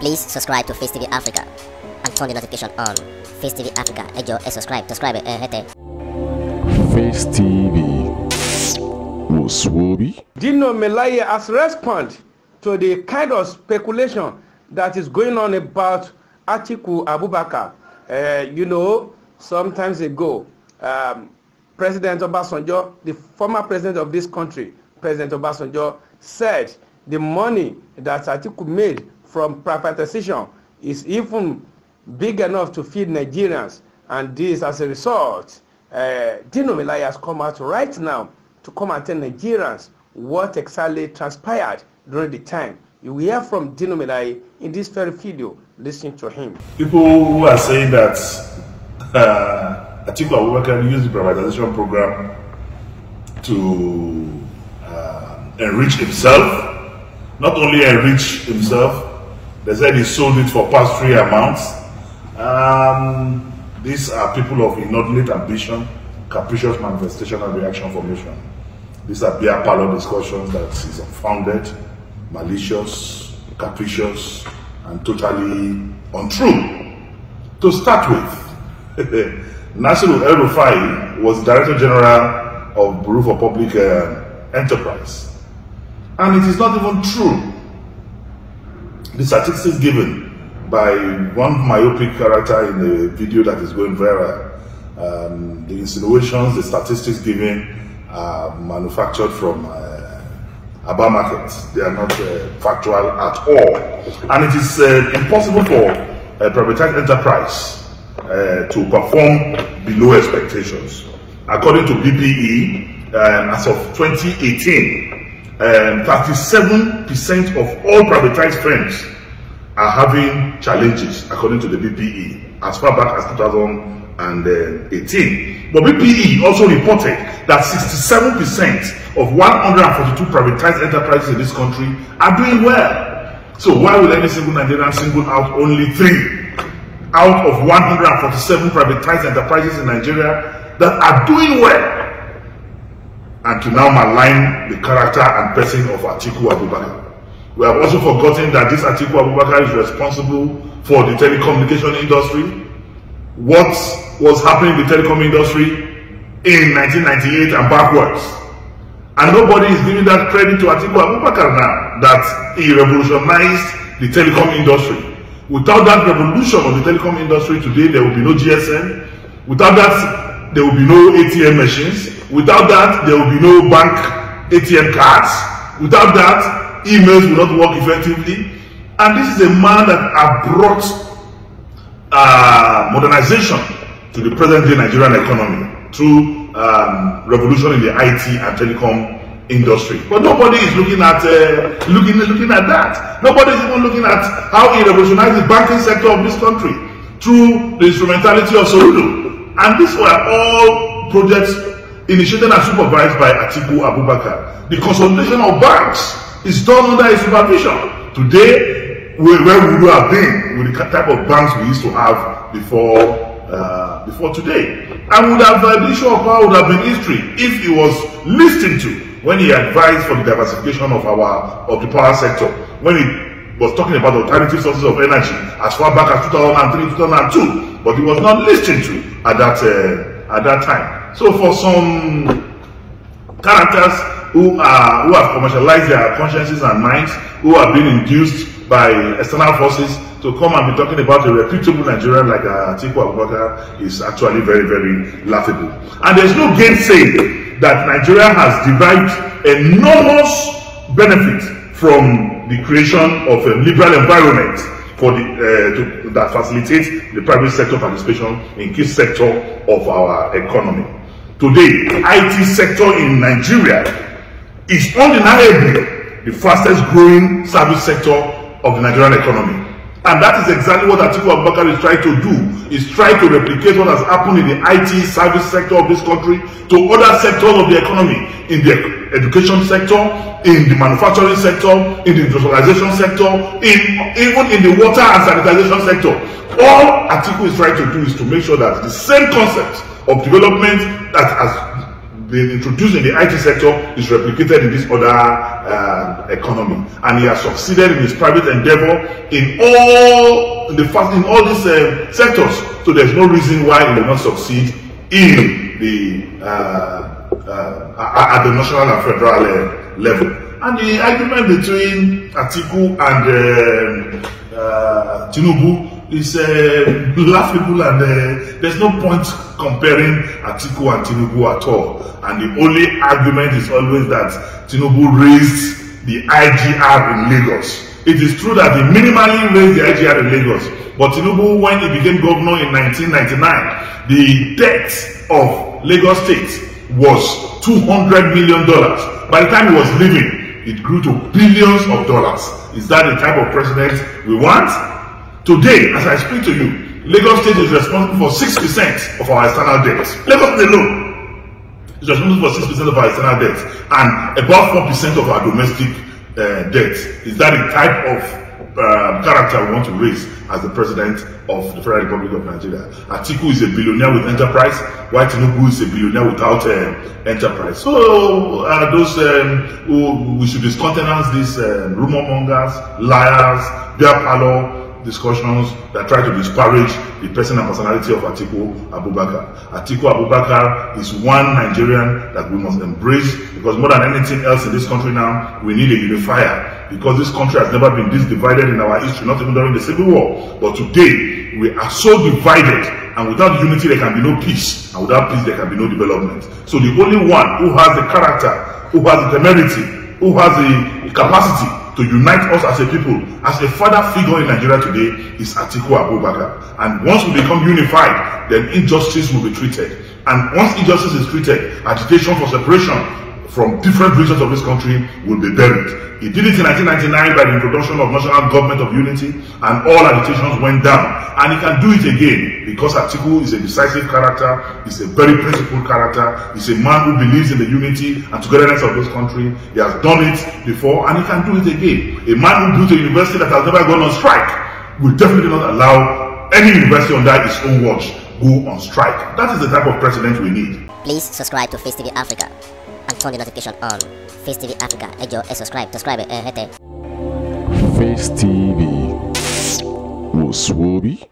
Please subscribe to Facetv Africa and turn the notification on. Facetv Africa, subscribe, Facetv. Muswobi. Dino Melaye has responded to the kind of speculation that is going on about Atiku Abubakar. Some times ago, President Obasanjo, the former president of this country, President Obasanjo, said the money that Atiku made from privatization is even big enough to feed Nigerians. And this, as a result, Dino Melaye has come out right now to come and tell Nigerians what exactly transpired during the time. You will hear from Dino Melaye in this very video. Listen to him. People who are saying that Atiku Abubakar used the privatization program to enrich himself. Not only enrich himself, they said he sold it for past 3 amounts. These are people of inordinate ambition, capricious manifestation and reaction formation. These are beer parlor discussions that is unfounded, malicious, capricious, and totally untrue. To start with, Nasiru El-Rufai was Director General of Bureau for Public Enterprise. And it is not even true. The statistics given by one myopic character in the video that is going viral, the insinuations, the statistics given are manufactured from Aba market. They are not factual at all. And it is impossible for a privatized enterprise to perform below expectations. According to BPE, as of 2018, 37% of all privatized firms are having challenges, according to the BPE, as far back as 2018. But BPE also reported that 67% of 142 privatized enterprises in this country are doing well. So why will any single Nigerian single out only 3 out of 147 privatized enterprises in Nigeria that are doing well? And to now malign the character and person of Atiku Abubakar. We have also forgotten that this Atiku Abubakar is responsible for the telecommunication industry. What was happening in the telecom industry in 1998 and backwards. And nobody is giving that credit to Atiku Abubakar now, that he revolutionized the telecom industry. Without that revolution of the telecom industry today, there will be no GSM. Without that, there will be no ATM machines. Without that, there will be no bank ATM cards. Without that, emails will not work effectively. And this is a man that has brought modernization to the present-day Nigerian economy through revolution in the IT and telecom industry. But nobody is looking at looking at that. Nobody is even looking at how he revolutionized the banking sector of this country through the instrumentality of Soludo. And these were all projects initiated and supervised by Atiku Abubakar. The consolidation of banks is done under his supervision. Today, where would we have been with the type of banks we used to have before today? And would have the issue of power would have been history if he was listened to when he advised for the diversification of the power sector, when he was talking about alternative sources of energy as far back as 2003, 2002, but he was not listened to at that time. So for some characters who have commercialized their consciences and minds, who have been induced by external forces to come and be talking about a reputable Nigerian like Atiku Abubakar is actually very, very laughable. And there's no gainsaying that Nigeria has derived enormous benefit from the creation of a liberal environment for that facilitates the private sector participation in key sector of our economy. Today, the IT sector in Nigeria is undeniably the fastest growing service sector of the Nigerian economy. And that is exactly what Atiku Abubakar is trying to do, is try to replicate what has happened in the IT service sector of this country to other sectors of the economy, in the education sector, in the manufacturing sector, in the industrialization sector, even in the water and sanitization sector. All Atiku is trying to do is to make sure that the same concept of development that has been introduced in the IT sector is replicated in this other economy, and he has succeeded in his private endeavor in all these sectors. So there's no reason why he will not succeed in the at the national and federal level. And the argument between Atiku and Tinubu is laughable, and there's no point comparing Atiku and Tinubu at all. And the only argument is always that Tinubu raised the IGR in Lagos. It is true that he minimally raised the IGR in Lagos, but Tinubu, when he became governor in 1999, the debt of Lagos State was $200 million. By the time he was leaving, it grew to billions of dollars. Is that the type of president we want? Today, as I speak to you, Lagos State is responsible for 6% of our external debt. Lagos alone is responsible for 6% of our external debt and about 4% of our domestic debt. Is that the type of character we want to raise as the president of the Federal Republic of Nigeria? Atiku is a billionaire with enterprise, while Tinubu is a billionaire without enterprise. So we should discountenance these rumor mongers, liars, beer parlor discussions that try to disparage the person and personality of Atiku Abubakar. Atiku Abubakar is one Nigerian that we must embrace, because more than anything else in this country now, we need a unifier, because this country has never been this divided in our history, not even during the Civil War. But today, we are so divided, and without unity there can be no peace, and without peace there can be no development. So the only one who has the character, who has the temerity, who has the capacity to unite us as a people, as a father figure in Nigeria today, is Atiku Abubakar. And once we become unified, then injustice will be treated. And once injustice is treated, agitation for separation from different regions of this country will be buried. He did it in 1999 by the introduction of National Government of Unity, and all agitations went down. And he can do it again, because Atiku is a decisive character, he's a very principled character, he's a man who believes in the unity and togetherness of this country. He has done it before, and he can do it again. A man who built a university that has never gone on strike will definitely not allow any university under his own watch go on strike. That is the type of president we need. Please subscribe to Facetv Africa and turn the notification on. Facetv Africa, subscribe, Face TV was Swoby.